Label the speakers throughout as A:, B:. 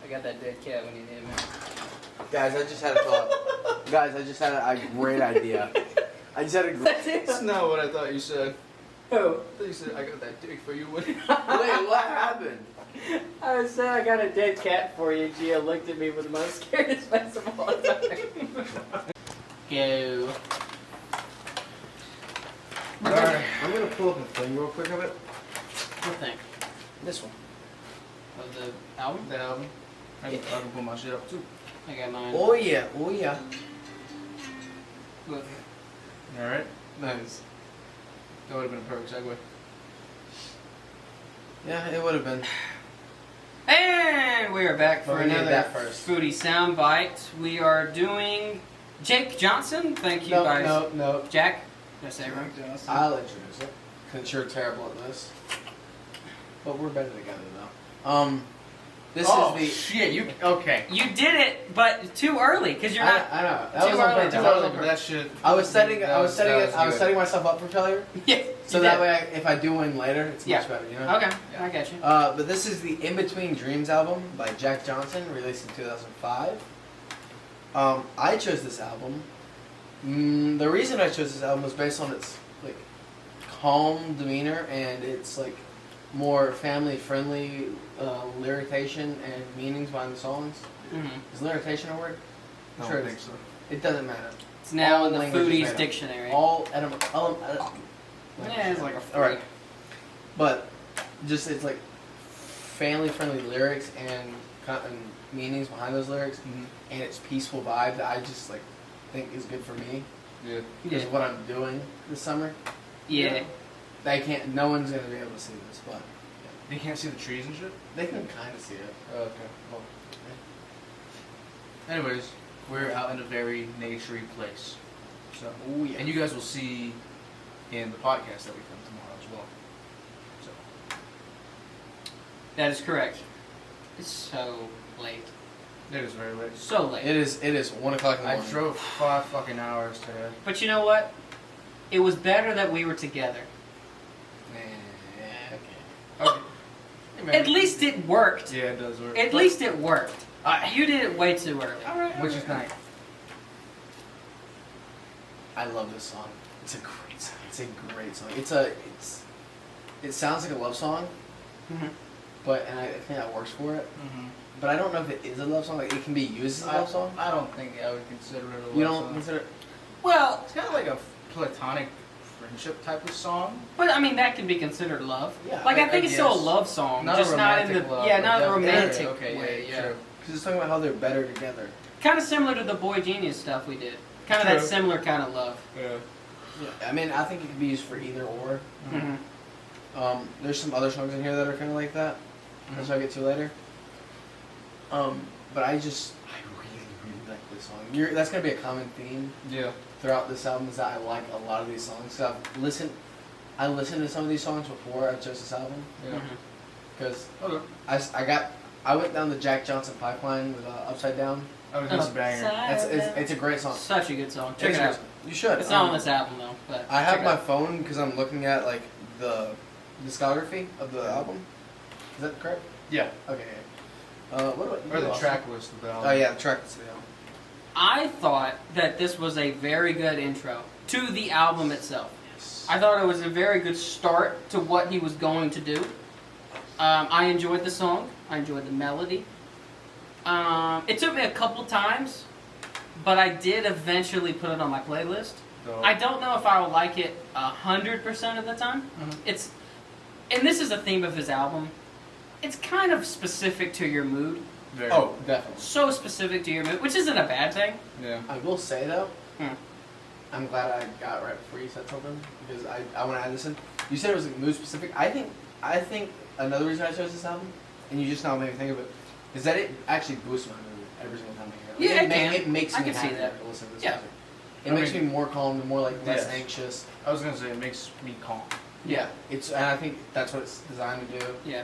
A: I got that dead cat when you need me.
B: Guys, I just had a thought. Guys, I just had a great idea. I just had a great...
C: That's not what I thought you said.
A: Who?
C: I thought you said, I got that dick for you.
B: Wait, what happened?
A: I said I got a dead cat for you. Gia looked at me with the most scared face of all time. Go.
B: Alright, I'm gonna pull up a thing real quick of it.
A: What thing?
B: This one.
A: Of the album?
C: The album. I can pull my shit up too.
A: I got mine.
B: Oh yeah, oh yeah.
A: Look.
C: Alright. Nice. That would have been a perfect segue.
B: Yeah, it would have been.
A: And we are back for
B: But we need
A: another
B: that first.
A: Foodie Soundbite. We are doing Jake Johnson. Thank you guys.
B: No.
A: Jack? Did I say it wrong?
B: I'll introduce it. Because you're terrible at this. But we're better together though. This is the...
C: shit, you... Okay.
A: You did it, but too early, because you're not...
B: I know.
A: Too
B: That was
A: early,
B: on
A: too
B: purpose.
A: early.
C: That shit...
B: I was setting
C: good.
B: setting myself up for failure.
A: Yeah,
B: So
A: you
B: that
A: did.
B: way, if I do win later, it's
A: Yeah.
B: much better, you know?
A: Okay,
C: Yeah.
A: I got you.
B: But this is the In Between Dreams album by Jack Johnson, released in 2005. I chose this album. The reason I chose this album was based on its like calm demeanor and its like more family-friendly lyrication and meanings behind the songs.
A: Mm-hmm.
B: Is lyrication a word?
C: I
B: Sure
C: don't
B: it
C: think
B: is.
C: so.
B: It doesn't matter.
A: It's now
B: All
A: in the
B: languages
A: Foodies
B: matter.
A: dictionary.
B: All
A: Yeah, it's like a
B: all right. But just it's like family-friendly lyrics and meanings behind those lyrics, and it's peaceful vibe that I just like think is good for me.
C: Yeah.
B: Is what I'm doing this summer.
A: Yeah.
B: They can't. No one's gonna be able to see this, but
C: You can't see the trees and shit?
B: they can kind of see it.
C: Oh, okay. Well. Anyways, we're out in a very naturey place. So,
B: Oh yeah.
C: and you guys will see in the podcast that we film tomorrow as well. So,
A: That is correct. It's so late.
C: it is very late.
A: So late.
B: It is 1 o'clock in the
C: I
B: morning.
C: drove 5 fucking hours today.
A: But you know what? It was better that we were together.
B: Okay.
C: Okay. Hey, man.
A: At least it worked.
C: Yeah, it does work.
A: At least it worked. You did it way too early.
C: Alright. Which is nice.
B: I love this song. It's a great song. It's a great song. It sounds like a love song,
A: Mm-hmm.
B: and I think that works for it.
C: Mm-hmm.
B: But I don't know if it is a love song. Like it can be used as a love song.
C: I don't think I would consider it a love
B: You don't
C: song.
B: consider it?
A: Well,
C: It's kind of like a platonic friendship type of song.
A: but I mean that can be considered love.
B: Yeah,
A: Like I
C: I
A: think it's still a
C: guess.
A: love song,
C: Not a
A: just not in the
C: romantic love,
A: yeah,
C: but
A: not a
C: definitely-
A: romantic
C: okay,
A: way.
C: yeah.
B: True. Because it's talking about how they're better together.
A: Kind of similar to the Boy Genius stuff we did. Kind of that
C: True.
A: similar kind of love.
C: Yeah.
B: Yeah. I mean, I think it could be used for either or.
A: Mm-hmm.
B: There's some other songs in here that are kind of like that. That's what I get to later. But I really like this song. That's gonna be a common theme
C: Yeah.
B: throughout this album is that I like a lot of these songs. So I listened to some of these songs before I chose this album
C: Yeah.
A: Mm-hmm.
B: because
C: Okay.
B: I went down the Jack Johnson pipeline with Upside Down.
C: I was just a banger.
B: It's a great song.
A: Such a good song. Check
B: It's
A: it
B: a
A: out.
B: great song. You should.
A: It's not on this album though, but
B: I
A: check
B: have
A: it
B: my
A: out.
B: phone because I'm looking at like the discography of the album. Is that correct?
C: Yeah.
B: Okay. What about you?
C: Or the
B: Austin?
C: track list of the album.
B: Oh yeah, the track list of the album.
A: I thought that this was a very good intro to the album itself.
B: Yes.
A: I thought it was a very good start to what he was going to do. I enjoyed the song. I enjoyed the melody. It took me a couple times, but I did eventually put it on my playlist.
C: So,
A: I don't know if I will like it 100% of the time.
C: Mhm.
A: And this is a theme of his album. It's kind of specific to your mood.
C: very,
B: Oh, definitely.
A: So specific to your mood, which isn't a bad thing.
C: yeah.
B: I will say though,
A: Hmm.
B: I'm glad I got it right before you said something because I want to add this in. You said it was like mood specific. I think another reason I chose this album, and you just now made me think of it, is that it actually boosts my mood every single time I hear it.
A: Yeah,
B: Like,
A: it can.
B: It makes
A: I
B: me
A: can see
B: happier
A: that.
B: to listen to this
A: Yeah.
B: music. It
C: I
B: makes
C: mean-
B: me more calm, more like less
C: Yes.
B: anxious.
C: I was gonna say it makes me calm.
B: Yeah, and I think that's what it's designed to do,
A: Yeah.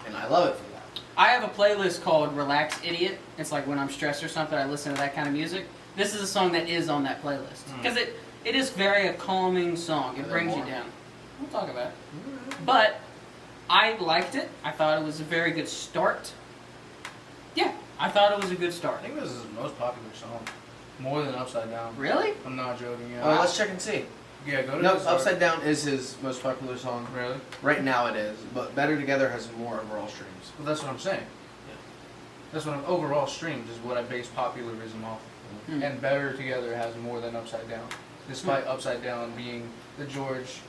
B: and I love it for that.
A: I have a playlist called Relax Idiot. It's like when I'm stressed or something, I listen to that kind of music. This is a song that is on that playlist. Because it is very a calming song. It
B: Are there
A: brings you
B: more?
A: down. We'll talk about it. But I liked it. I thought it was a very good start. Yeah, I thought it was a good
C: I
A: start.
C: think this is his most popular song. More than Upside Down.
A: Really?
C: I'm not joking. Yeah.
B: Let's check and see.
C: Yeah, go to
B: No,
C: his
B: Upside Down is his most popular song.
C: Really?
B: Right now it is, but Better Together has more overall streams.
C: Well, that's what I'm saying. That's what I'm, overall streams is what I base popularism off.
A: Hmm.
C: And Better Together has more than Upside Down, despite Upside Down being the George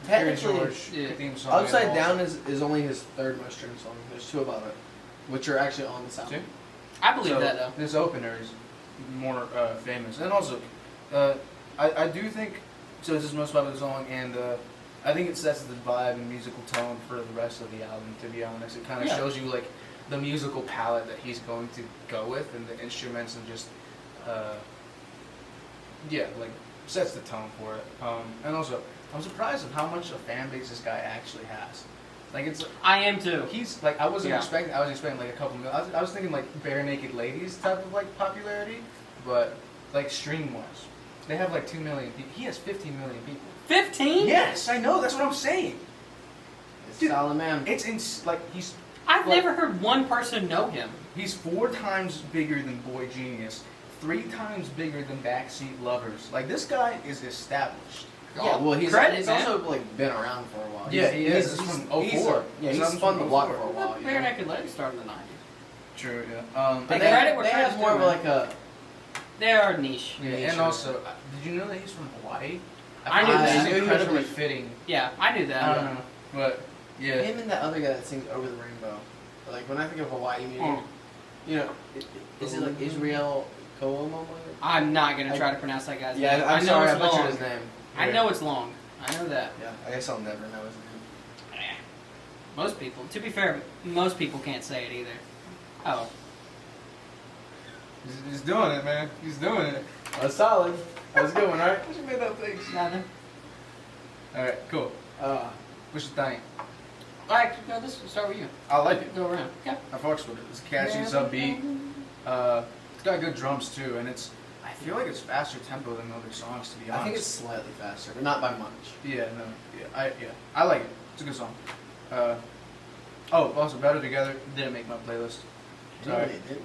B: Technically,
C: theme song.
B: Upside
C: and
B: Down
C: also-
B: is only his third most streamed song. There's two above it, which are actually on this album.
C: See?
A: I believe
C: So,
A: that though.
C: This opener is more famous, and also, I do think so. It's his most popular song, and I think it sets the vibe and musical tone for the rest of the album. To be honest, it kind of
A: Yeah.
C: shows you like the musical palette that he's going to go with, and the instruments, and just like sets the tone for it. And also, I'm surprised of how much a fan base this guy actually has. Like it's.
A: I am too.
C: He's like I wasn't
A: Yeah.
C: expecting. I was expecting like a couple mil. I was thinking like bare naked ladies type of like popularity, but like stream wise, they have like 2 million people. He has 15 million people.
A: 15?
C: Yes, I know. That's what I'm saying.
B: It's
C: Dude,
B: solid man.
C: It's like
A: I've
C: Like-
A: never heard one person know him.
C: he's 4 times bigger than Boy Genius, 3 times bigger than Backseat Lovers. Like this guy is established.
B: Yeah, well, he's
A: Credit, man.
B: also like been around for a while.
C: Yeah,
B: He's-
C: he is.
B: he's-
C: It's from
B: he's-
C: 04.
B: Yeah,
C: It's
B: he's
C: from
B: spun the block
C: 04.
B: for a while. you
A: Bare
B: know?
A: Naked Ladies started in the 90s.
C: True. Yeah.
B: But
A: Like,
B: they,
A: credit where
B: they
A: credit's
B: have more of
A: due,
B: like a.
A: They are niche.
C: Yeah,
B: Nature.
C: and also, did you know that he's from Hawaii?
A: I knew
C: feel
A: that.
C: this
B: I
C: is
B: knew he was
C: incredibly
B: from-
C: fitting.
A: Yeah, I knew that.
C: I don't know, but yeah.
B: Him and that other guy that sings Over the Rainbow. Like when I think of Hawaii music, you know, is it like Israel Koomo?
A: I'm not gonna try to pronounce that guy's
B: Yeah,
A: name.
B: I'm
A: I know
B: sorry, I
A: it's
B: butchered
A: long.
B: his name.
A: I know it's long. I know that.
B: Yeah, I guess I'll never know his name.
A: Most people, to be fair, most people can't say it either. Oh,
C: He's doing it, man. He's doing it.
B: That's solid. That was a good one, right?
C: What you made that face?
A: nothing.
C: All right, cool. What's your thing?
A: Alright, no, this will start with you.
C: I like it.
A: Go around. Okay.
C: I fucks with it. It's catchy, it's upbeat. It's got good drums too, and it's. I feel like it's faster tempo than other songs, to be honest.
B: I think it's slightly faster, but not by much.
C: Yeah, no, I like it. It's a good song. Also, Better Together didn't make my playlist. Sorry.
B: Really, didn't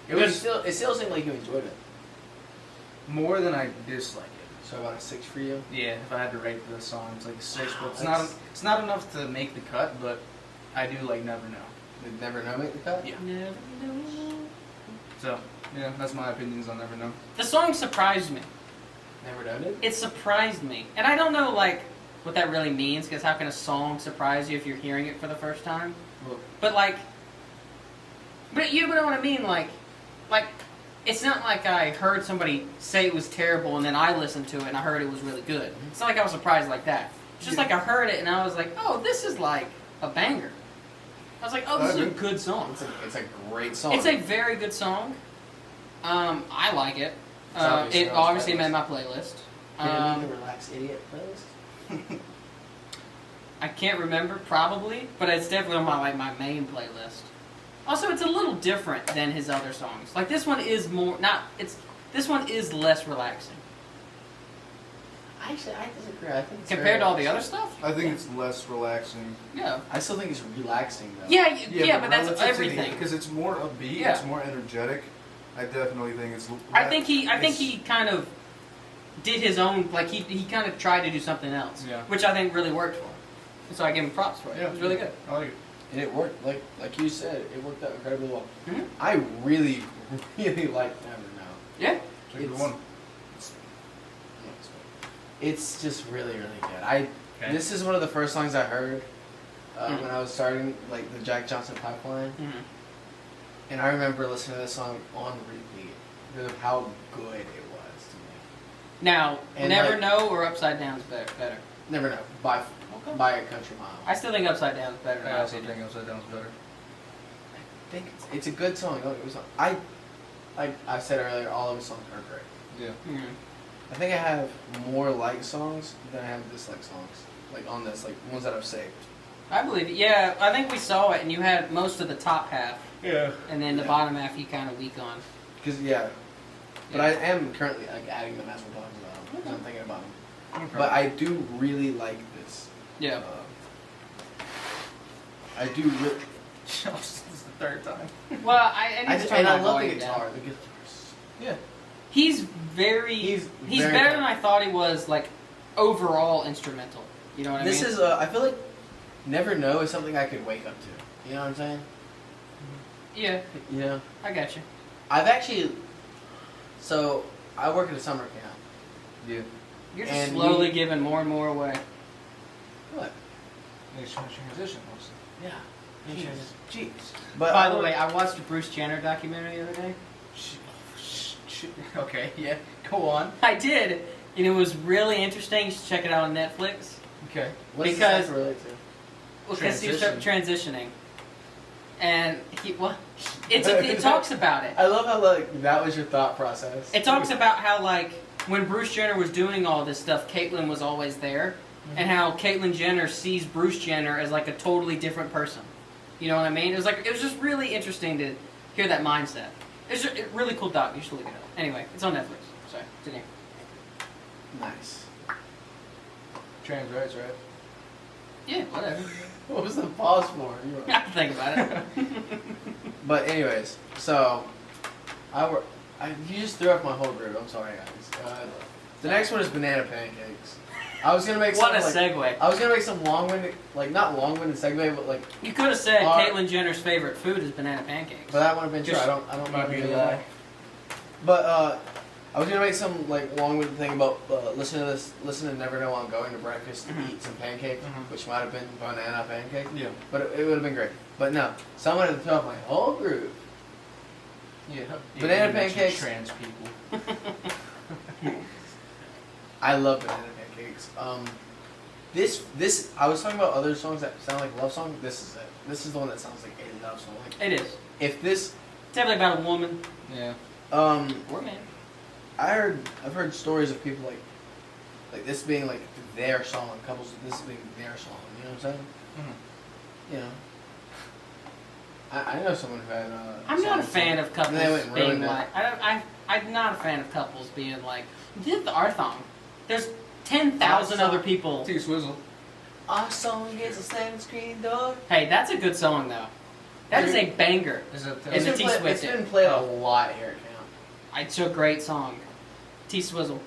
C: It was
B: it still seemed like you enjoyed it.
C: more than I dislike it.
B: So about a 6 for you.
C: Yeah, if I had to rate the song, it's like a 6. But
B: That's-
C: it's not enough to make the cut. But I do like Never Know.
B: Did Never Know make the cut?
C: Yeah.
A: Never know.
C: So yeah, that's my opinions on Never Know.
A: The song surprised me.
B: Never Know did?
A: It surprised me, and I don't know like what that really means. Because how can a song surprise you if you're hearing it for the first time?
B: Well,
A: But like, but you know what I mean? Like, it's not like I heard somebody say it was terrible and then I listened to it and I heard it was really good. It's not like I was surprised like that. It's just like I heard it and I was like, oh, this is like a banger. I was like, oh, this is a good song.
B: it's a great song.
A: It's a very good song. I like it.
B: It's obviously
A: It
B: on
A: obviously
B: his
A: made my playlist.
B: Can it be the Relax Idiot playlist?
A: I can't remember, probably, but it's definitely on my main playlist. Also, it's a little different than his other songs. Like this one is more this one is less relaxing
B: Actually, I disagree. I think it's
A: compared to all the
B: very
A: other stuff.
C: I think it's less relaxing.
A: Yeah,
B: I still think it's relaxing though.
A: yeah, but that's everything.
C: Because it's more upbeat.
A: Yeah.
C: It's more energetic. I definitely think it's.
A: I think he kind of did his own. Like he kind of tried to do something else,
C: Yeah.
A: which I think really worked for him. And so I give him props for it.
C: Yeah,
A: It was really good.
C: I like it.
B: And it worked, like you said, it worked out incredibly well.
A: Mhm.
B: I really, really like Never Know.
A: Yeah.
C: It's a good
B: It's-
C: one.
B: It's just really, really good.
C: Okay.
B: This is one of the first songs I heard
A: Mhm.
B: when I was starting like the Jack Johnson pipeline,
A: Mhm.
B: and I remember listening to this song on repeat because of how good it was to me.
A: Now,
B: And
A: Never
B: like-
A: Know or Upside Down is better.
B: Never Know by by a country mile.
A: I still think Upside Down is better.
C: I also think Upside Down's better.
B: I think it's a good song. Don't get me wrong. Like I said earlier, all of his songs are great.
C: Yeah.
A: Mhm.
B: I think I have more like songs than I have dislike songs. Like on this, like ones that I've saved.
A: I believe it. Yeah, I think we saw it, and you had most of the top half,
C: Yeah.
A: and then the
B: Yeah.
A: bottom half you kind of weak on.
B: Cause yeah, but
A: Yeah.
B: I am currently like adding them as we're talking about them. 'Cause I'm thinking about them.
C: Okay.
B: But I do really like this.
A: Yeah.
B: I do really.
C: third time.
A: Well, I need to turn
B: and I
A: my
B: love the
A: volume
B: guitar.
A: down.
B: The guitar's
C: Yeah.
A: He's very
B: He's very
A: better
B: talented.
A: than I thought he was. Like overall instrumental. You know what I mean?
B: This is I feel like Never Know is something I could wake up to. You know what I'm saying?
A: Yeah,
B: You know?
A: I got you.
B: I've actually so I work at a summer camp.
C: Yeah.
A: You're just
B: And
A: slowly giving more and more away.
B: What?
C: It's transition also.
B: Yeah.
C: Jeez.
B: But
A: By the way, I watched a Bruce Jenner documentary the other day.
C: Okay, yeah. Go on.
A: I did, and it was really interesting. You should check it out on Netflix.
C: Okay.
B: what's
A: because-
B: this relate to?
A: Because he was transitioning, and it talks about it.
B: I love how like that was your thought process.
A: It talks about how like when Bruce Jenner was doing all this stuff, Caitlyn was always there, and how Caitlyn Jenner sees Bruce Jenner as like a totally different person. You know what I mean? It was just really interesting to hear that mindset. It's just a really cool doc. You should look it up. Anyway, it's on Netflix. Sorry, continue.
B: Nice.
C: Trans rights, right?
A: Yeah, whatever.
B: What was the pause for? You
A: I have to think about it.
B: But anyways, so you just threw off my whole group. I'm sorry, guys. The next one is banana pancakes. I was gonna make
A: What a
B: some,
A: segue.
B: I was gonna make some long-winded, like not long-winded segue, but like.
A: You could have said
B: Our-
A: Caitlyn Jenner's favorite food is banana pancakes.
B: But that would have been true.
A: Just-
B: I don't
C: Might
B: know
C: be
B: anything
C: a
B: about
C: lie.
B: it. But I was gonna make some like long-winded thing about listen to Never Know I'm going to breakfast to
A: Mhm.
B: eat some pancakes,
A: Mhm.
B: which might have been banana pancakes.
C: Yeah.
B: But it would have been great. But no, someone had to throw off my whole group.
C: Yeah.
B: Banana
C: You mentioned
B: pancakes.
C: Trans people.
B: I love banana pancakes. This I was talking about other songs that sound like love songs. This is it. This is the one that sounds like a love song. Like
A: It is.
B: if this,
A: It's definitely about a woman
C: Yeah.
A: or man.
B: I've heard stories of people like this being like their song, couples this being their song. You know what I'm saying?
C: Mm-hmm.
B: You know. I know someone who had.
A: I'm not a fan of couples
B: They went and
A: being
B: ruined it.
A: like. I'm not a fan of couples being like. Did our song? There's 10,000
B: Our
A: other
B: song.
A: people.
C: T-Swizzle.
B: Our song is a 7-screen door.
A: Hey, that's a good song though. That is a banger.
C: Is it?
A: It's a
B: It's
A: T-Swift.
B: been played a
A: Oh.
B: lot here at camp.
A: It's a great song. T-Swizzle.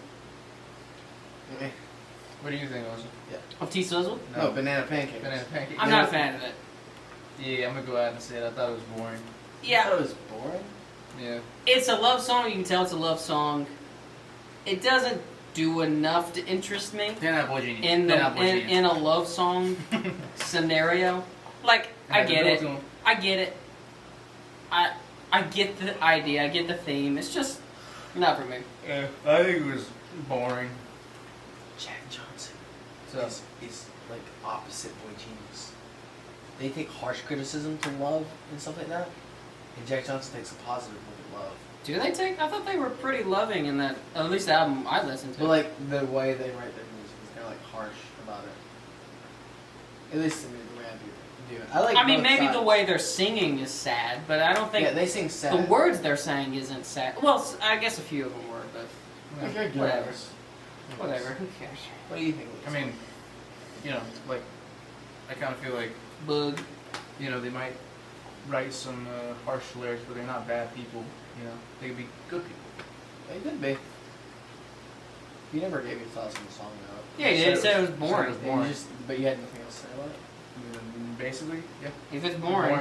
C: What do you think, Ozzy?
A: Of T-Swizzle?
B: No, banana pancakes.
C: Banana pancake.
A: I'm not a fan of it.
C: Yeah, I'm gonna go ahead and say it. I thought it was boring.
B: I
A: Yeah,
B: thought it was boring.
C: Yeah.
A: it's a love song. You can tell it's a love song. It doesn't do enough to interest me in a love song scenario. Like I get it. I get it. I get the idea. I get the theme. It's just not for me.
C: Yeah, I think it was boring.
B: Jack Johnson
C: So
B: is like opposite boy genius. They take harsh criticism to love and stuff like that, and Jack Johnson takes a positive look at love.
A: Do they take? I thought they were pretty loving in that. At least the album I listened to.
B: But like the way they write their music is kind of like harsh about it. At least to me, the way I do it. I like.
A: I mean,
B: both
A: maybe
B: sides.
A: the way they're singing is sad, but I don't think
B: Yeah, they sing sad.
A: the words they're saying isn't sad. Well, I guess a few of them were, but
B: Like, I guess.
A: whatever. Whatever. Who cares?
B: What do you think?
C: I mean, you know, like I kind of feel like
A: Bug.
C: you know they might write some harsh lyrics, but they're not bad people. You know, they could be good people.
B: It could be. You never gave your thoughts on the song, though.
A: Yeah, you said it was
C: said
A: boring.
C: it was
B: And you
C: boring.
B: but you had nothing else to say about it.
C: Basically, yeah.
A: If it's boring.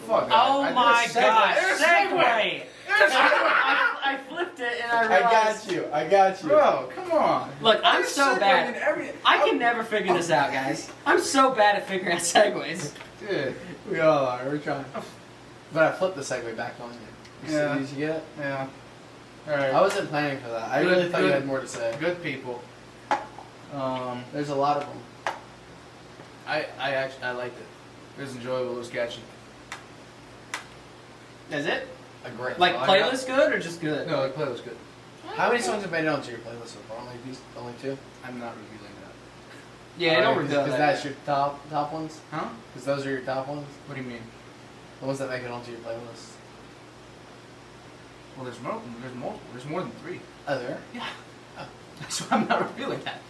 C: Fuck.
A: Oh
C: I
A: my
C: did a segue.
A: gosh!
C: There's a
A: Segue. I flipped it and I realized.
B: I got you.
C: Bro, come on.
A: Look, I'm
C: There's
A: so
C: segue
A: bad.
C: in every-
A: I can never figure this out, guys. I'm so bad at figuring out segues.
C: Dude.
B: We all are. We're trying. But I flipped the segue back on you.
C: Yeah.
B: Did you get it?
C: Yeah. All right.
B: I wasn't planning for that. I
C: Good-
B: really thought you
C: good-
B: had more to say.
C: Good people.
B: There's a lot of them.
C: I liked it. It was enjoyable. It was catchy.
A: Is it?
B: A great.
A: Like
B: I got-
A: playlist good or just good?
C: No, the play was good.
B: How many songs have made it onto your playlist so far? Only two?
C: I'm not revealing that.
A: Yeah, don't reveal
B: Because
A: that.
B: that's your top ones.
C: Huh?
B: Because those are your top ones.
C: What do you mean?
B: The ones that make it onto your playlist.
C: Well, there's more. There's multiple. There's more than 3.
B: Oh, there.
C: Yeah. So I'm not revealing that.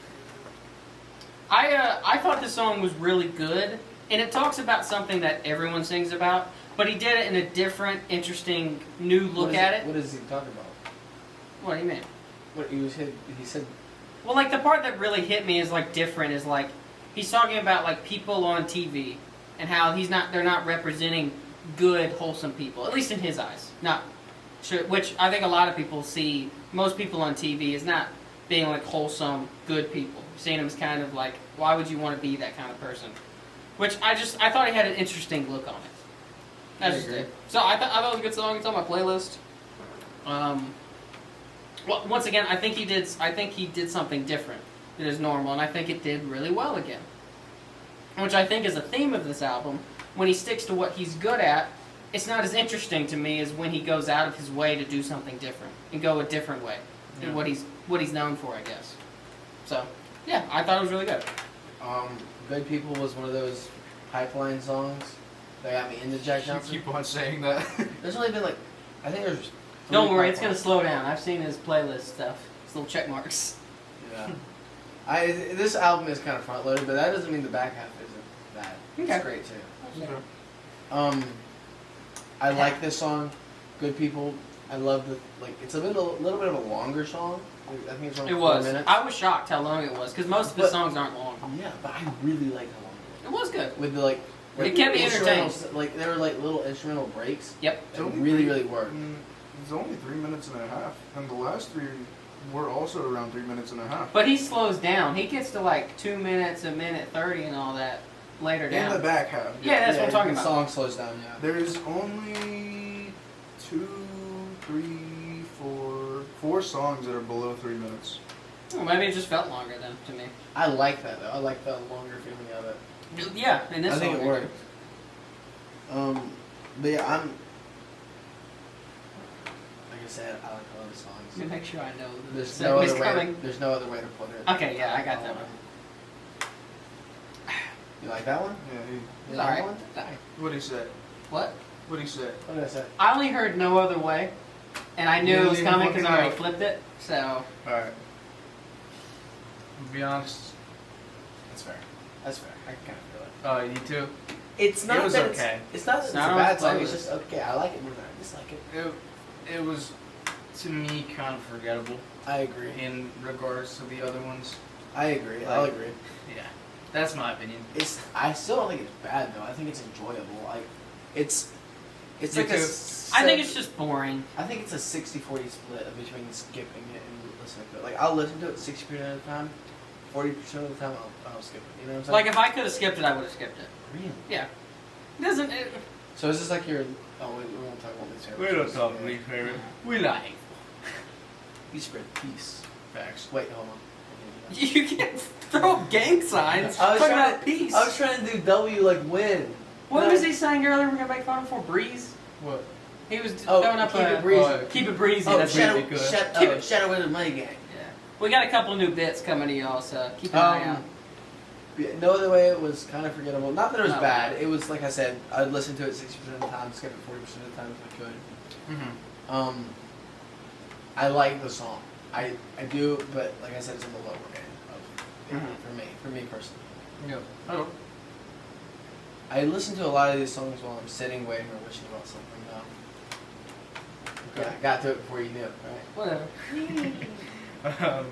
A: I thought the song was really good. and it talks about something that everyone sings about, but he did it in a different, interesting, new look at it.
B: What is he talking about?
A: What do you mean?
B: What he said.
A: Well, like the part that really hit me is like different. Is like he's talking about like people on TV and how they're not representing good, wholesome people, at least in his eyes. Not sure, which I think a lot of people see. Most people on TV is not being like wholesome, good people. Seeing them as kind of like, why would you want to be that kind of person? Which I thought he had an interesting look on it. That's just it. So I thought it was a good song. It's on my playlist. Well, once again, I think he did something different than is normal, and I think it did really well again. Which I think is a theme of this album. When he sticks to what he's good at, it's not as interesting to me as when he goes out of his way to do something different and go a different way than what he's known for, I guess. So, yeah, I thought it was really good.
B: Good People was one of those pipeline songs that got me into Jack Johnson.
C: You keep on saying that.
B: There's only been like, I think there's.
A: Don't worry, it's gonna slow down. I've seen his playlist stuff. His little check marks.
B: Yeah. This album is kind of front loaded, but that doesn't mean the back half isn't bad.
A: Okay.
B: It's great too.
C: Okay.
B: I like this song, Good People. I love it's a little bit of a longer song. I think it's around 4 minutes.
A: I was shocked how long it was because most of his songs aren't long.
B: Yeah, but I really like how long
A: It was good.
B: With the
A: It kept me entertained.
B: Like there were like little instrumental breaks.
A: Yep.
B: It really worked.
C: It's only 3 minutes and a half, and the last three were also around 3 minutes and a half.
A: But he slows down. He gets to like 2 minutes, a minute 30, and all that later down.
C: In the back half.
A: Yeah, that's what I'm talking
B: the
A: about.
B: song slows down. Yeah.
C: There's only 4 songs that are below 3 minutes.
A: Well, maybe it just felt longer then to me.
B: I like that though. I like the longer feeling of it.
A: Yeah, and this
B: I think
A: song
B: it worked. But yeah, like I said, I like all the songs.
A: Let me make sure I know the
B: There's no
A: segment's
B: other way.
A: coming.
B: There's no other way to put it.
A: Okay, yeah, I got that one.
B: You like that one?
C: Yeah.
B: You
A: It's
B: like that
A: alright.
B: one?
C: What'd he say?
A: What?
C: What'd he say?
B: What did I say?
A: I only heard No Other Way, and I knew
C: You
A: it was
C: didn't even
A: coming because I
C: fucking
A: already
C: know.
A: flipped it, so...
C: Alright. To be honest,
B: That's fair. That's fair. I can kind of feel it.
C: you too?
B: It's not
C: It was
B: that
C: okay.
B: It's not that it's
A: not
B: a
A: on
B: bad
A: the
B: song. It's
A: playlist.
B: just okay. I like it more than I dislike it.
C: It was, to me, kind of forgettable
B: I agree.
C: in regards to the other ones.
B: I agree. I'll agree.
C: Yeah. That's my opinion.
B: I still don't think it's bad though. I think it's enjoyable. It's
C: Me
B: like
C: too.
A: I think it's just boring.
B: I think it's a 60-40 split between skipping it and listening to it. Like I'll listen to it 60% of the time, 40% of the time I'll skip it. You know what I'm saying?
A: Like, if I could have skipped it, I would have skipped it.
B: Really?
A: Yeah. It doesn't...
B: So is this like your? Oh, we won't talk about these.
C: We don't talk least favorite. We like.
B: You spread peace.
C: Facts.
B: Wait, hold on.
A: You can't throw up gang signs.
B: I was
A: Talking
B: trying
A: about peace.
B: I was trying to do W like win.
A: What
B: No.
A: was he saying earlier? We're gonna make fun of him for breeze.
C: What?
A: He was
B: Oh,
A: throwing up
B: keep
A: a
B: it breezy.
A: keep it breezy.
B: Oh,
A: That's
B: Shadow,
A: really good.
B: Shadow in the Money Gang.
A: Yeah, we got a couple new bits coming to y'all, so keep an eye out.
B: Yeah, no other way. It was kind of forgettable. Not that it was
A: No.
B: bad. It was like I said. I'd listen to it 60% of the time, skip it 40% of the time if I could.
C: Mm-hmm.
B: I like the song. I do, but like I said, it's in the lower end of for me personally.
C: Yep. Oh.
B: I listen to a lot of these songs while I'm sitting, waiting, or wishing about something. Okay, I got to it before you knew it, right?
A: Whatever.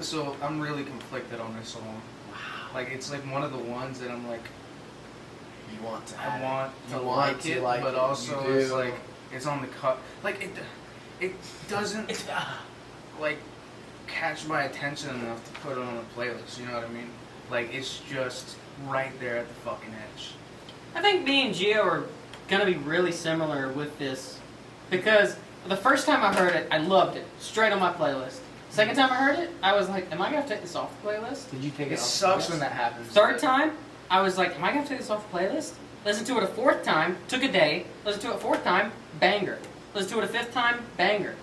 C: So I'm really conflicted on this song.
B: Wow.
C: Like it's like one of the ones that I'm like,
B: You want to.
C: I want to
B: You
C: like
B: want to
C: it,
B: like
C: but
B: it.
C: also
B: You
C: it's
B: do.
C: like it's on the cut. Like it doesn't like catch my attention enough to put it on a playlist. You know what I mean? Like it's just right there at the fucking edge.
A: I think me and Gio are gonna be really similar with this because the first time I heard it, I loved it. Straight on my playlist. Second time I heard it, I was like, am I gonna have to take this off the playlist?
B: Did you take it?
C: It
B: off
C: sucks
B: the
C: when
B: list?
C: that happens.
A: Third time, I was like, am I gonna take this off the playlist? Listen to it a fourth time, took a day. Listen to it a fourth time, banger. Listen to it a fifth time, banger.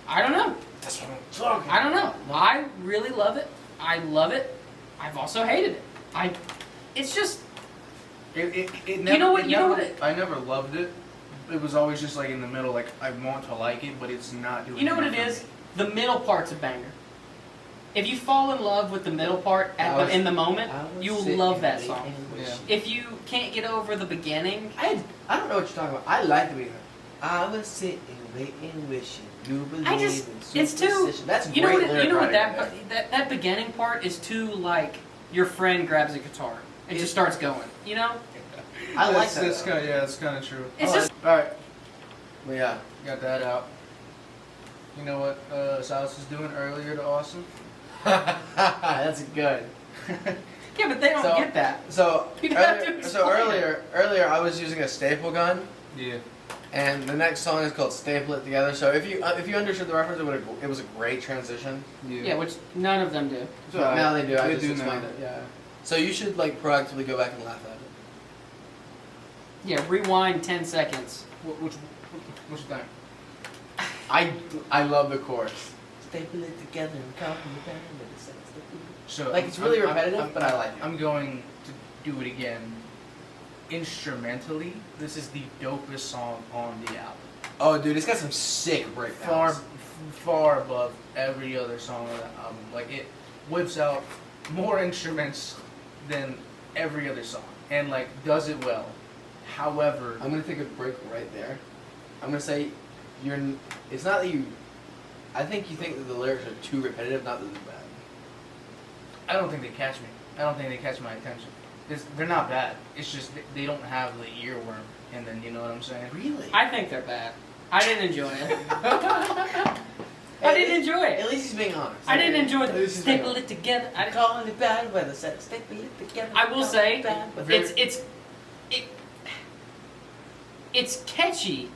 A: I don't know.
B: That's what I'm talking.
A: I don't know. I really love it. I love it. I've also hated it. It's just,
C: It never,
A: You know what-
C: it
A: you know
C: never-
A: what it-
C: I never loved it. It was always just like in the middle. Like I want to like it, but it's not doing.
A: you know what it
C: enough for
A: is?
C: me.
A: The middle part's a banger. If you fall in love with the middle part in the moment, you will love that song.
C: Yeah.
A: If you can't get over the beginning,
B: I don't know what you're talking about. I like the beginning. I was sitting, waiting, wishing you believe in
A: it's too.
B: superstition. That's
A: You know
B: great
A: what? You know what
B: lyric writing
A: that beginning part is too like your friend grabs a guitar and just starts going. You know,
B: I like that.
C: That's kind of, yeah, that's kind of true.
A: it's just
C: All right,
B: Well, yeah.
C: got that out. You know what Silas was doing earlier to Austin?
B: That's good.
A: yeah, but they don't get that.
B: So
A: You'd have to explain
B: earlier I was using a staple gun,
C: Yeah.
B: and the next song is called "Staple It Together." So if you understood the reference, it was a great transition.
A: Yeah, which none of them do.
C: So
B: Now they do. I
C: They
B: just
C: do
B: explained
C: now.
B: it. Yeah. So you should like proactively go back and laugh at it.
A: Yeah, rewind 10 seconds.
C: What's your thing?
B: I love the chorus. Staple it together and count them down with the sense that we-
C: So
B: Like, it's really repetitive, but I like it.
C: I'm going to do it again. Instrumentally, this is the dopest song on the album.
B: Oh, dude, it's got some sick breakdowns.
C: Far above every other song on the album. Like, it whips out more instruments than every other song, and like does it well. However,
B: I'm gonna take a break right there. I'm gonna say, it's not that you. I think you think that the lyrics are too repetitive, not that they're bad.
C: I don't think they catch me. I don't think they catch my attention. They're not bad. It's just they don't have the earworm, and then you know what I'm saying.
B: Really?
A: I think they're bad. I didn't enjoy it. I didn't enjoy it.
B: At least he's being honest.
A: I didn't enjoy
B: At
A: the
B: least he's being
A: staple
B: honest.
A: it together.
B: I'm calling it bad weather. Said staple it together.
A: I will say,
B: it's
A: it's catchy,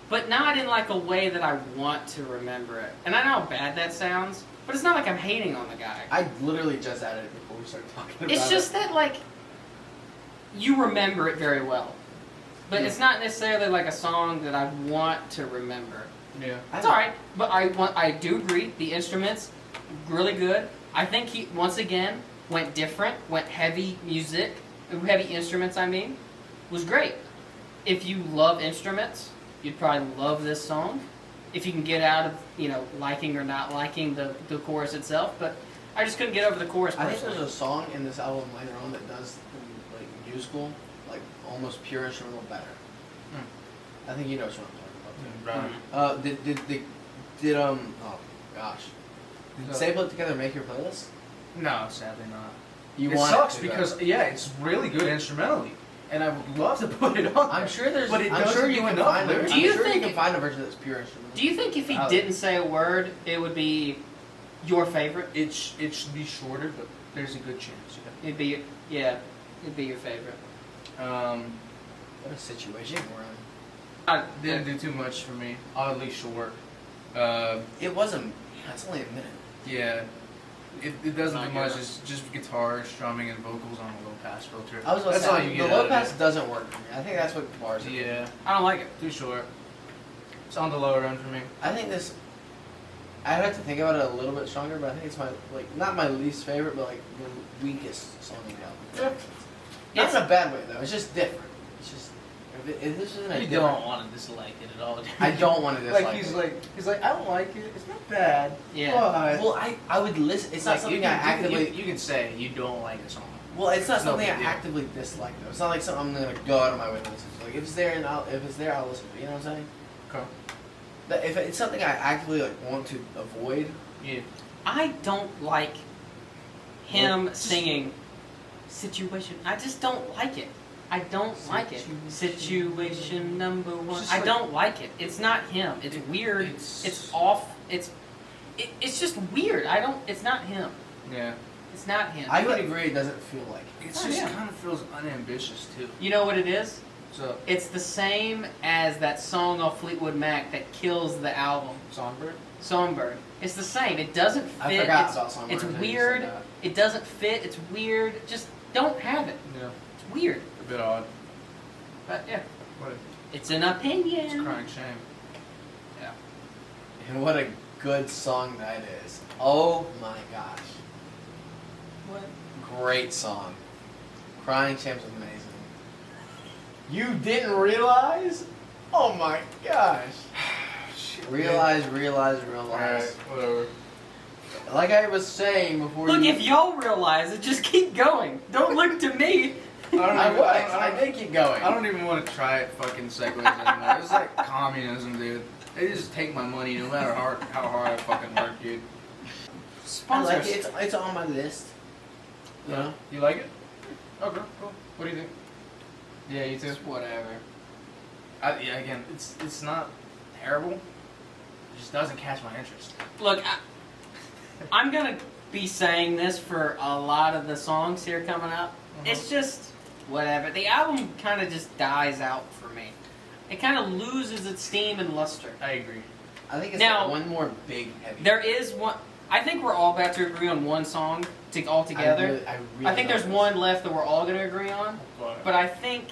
A: but not in like a way that I want to remember it. And I know how bad that sounds, but it's not like I'm hating on the guy.
B: I literally just added it before we started talking about it.
A: It's just that like you remember it very well, but it's not necessarily like a song that I want to remember.
C: Yeah.
A: It's all right, but I do agree the instruments really good. I think he once again went different, went heavy music, heavy instruments. I mean, was great. If you love instruments, you'd probably love this song. If you can get out of liking or not liking the chorus itself, but I just couldn't get over the chorus.
B: I think
A: Personally.
B: there's a song in this album later on that does like musical, like almost pure instrumental better. I think you know what I'm talking about.
C: Right.
B: Oh gosh. Did Staple It Together make your playlist?
C: No, sadly not.
B: You
C: It
B: want
C: sucks
B: to, though.
C: because it's really good instrumentally, and I would love to put it on.
B: I'm sure there's.
C: But it
B: I'm
C: doesn't
B: sure you
C: do
B: can
C: enough
B: find.
C: lyrics.
B: I'm
A: Do you
B: sure
A: think
B: you can
A: it-
B: find a version that's pure instrumental?
A: Do you think if he
C: Valid.
A: didn't say a word, it would be your favorite?
C: It should be shorter, but there's a good chance.
A: It'd be your favorite.
B: What a situation we're in.
C: Didn't do too much for me. Oddly short.
B: It wasn't. Yeah, it's only a minute.
C: Yeah. It doesn't
A: Not
C: do much.
A: good.
C: It's just guitar, strumming, and vocals on a low pass filter.
B: I was about to
C: That's all
B: say
C: you
B: the
C: get
B: low
C: out of
B: pass
C: it.
B: doesn't work for me. I think that's what bars. Are.
C: Yeah,
A: I don't like it.
C: too short. It's on the lower end for me.
B: I think this. I'd have to think about it a little bit stronger, but I think it's my not my least favorite, but like the weakest song on the album. Not
A: It's-
B: in a bad way though. It's just different. It's just if this isn't a
C: You
B: different.
C: don't want to dislike it at all.
B: I don't want to dislike
C: Like he's
B: it.
C: like I don't like it. It's not bad.
A: Yeah.
C: But
B: Well, I would listen. It's not something I actively.
C: You can say you don't like a song.
B: Well, it's not
C: It's no
B: something I
C: big deal.
B: actively dislike though. It's not like something I'm gonna go out of my way to listen to. Like if it's there if it's there, I'll listen to it. You know what I'm saying?
C: Okay.
B: But if it's something I actively want to avoid,
C: Yeah.
A: I don't like him singing situation. I just don't like it. I don't like it. Situation number one.
C: Just
A: I
C: like-
A: don't like it. It's not him. It's weird. It's off. It's just weird. It's not him.
C: Yeah.
A: It's not him.
B: I would agree. It doesn't feel like it.
C: It's
A: Oh,
C: just
A: yeah.
C: kind of feels unambitious too.
A: You know what it is?
C: So
A: It's the same as that song off Fleetwood Mac that kills the album,
C: Songbird.
A: Songbird. It's the same. It doesn't fit.
B: I forgot
A: it's,
B: about Songbird
A: It's
B: until you
A: weird.
B: said that.
A: It doesn't fit. It's weird. Just don't have it.
C: Yeah.
A: It's weird.
C: A bit odd.
A: But yeah,
C: What?
A: it's an
C: It's a
A: opinion.
C: crying shame.
A: Yeah.
B: And what a good song that is. Oh my gosh.
A: What?
B: Great song. Crying Champ's amazing. You didn't realize? Oh my gosh. Realize.
C: Alright, whatever.
B: like I was saying before.
A: Look, if y'all realize it, just keep going. Don't look to me.
B: I did keep going.
C: I don't even want to try it fucking segues anymore. It's like communism, dude. They just take my money no matter how hard I fucking work, dude.
B: I
A: Sponsors.
B: like it. It's on my list. You know?
C: You like it? Okay, cool. What do you think? Yeah, you too.
A: Just whatever.
C: Yeah, again, it's not terrible. It just doesn't catch my interest.
A: Look, I'm gonna be saying this for a lot of the songs here coming up. It's just whatever. The album kind of just dies out for me. It kind of loses its steam and luster.
C: I agree.
B: I think it's
A: Now-
B: like one more big heavy.
A: There is one. I think we're all about to agree on one song all together. I think there's one left that we're all gonna agree on. But I think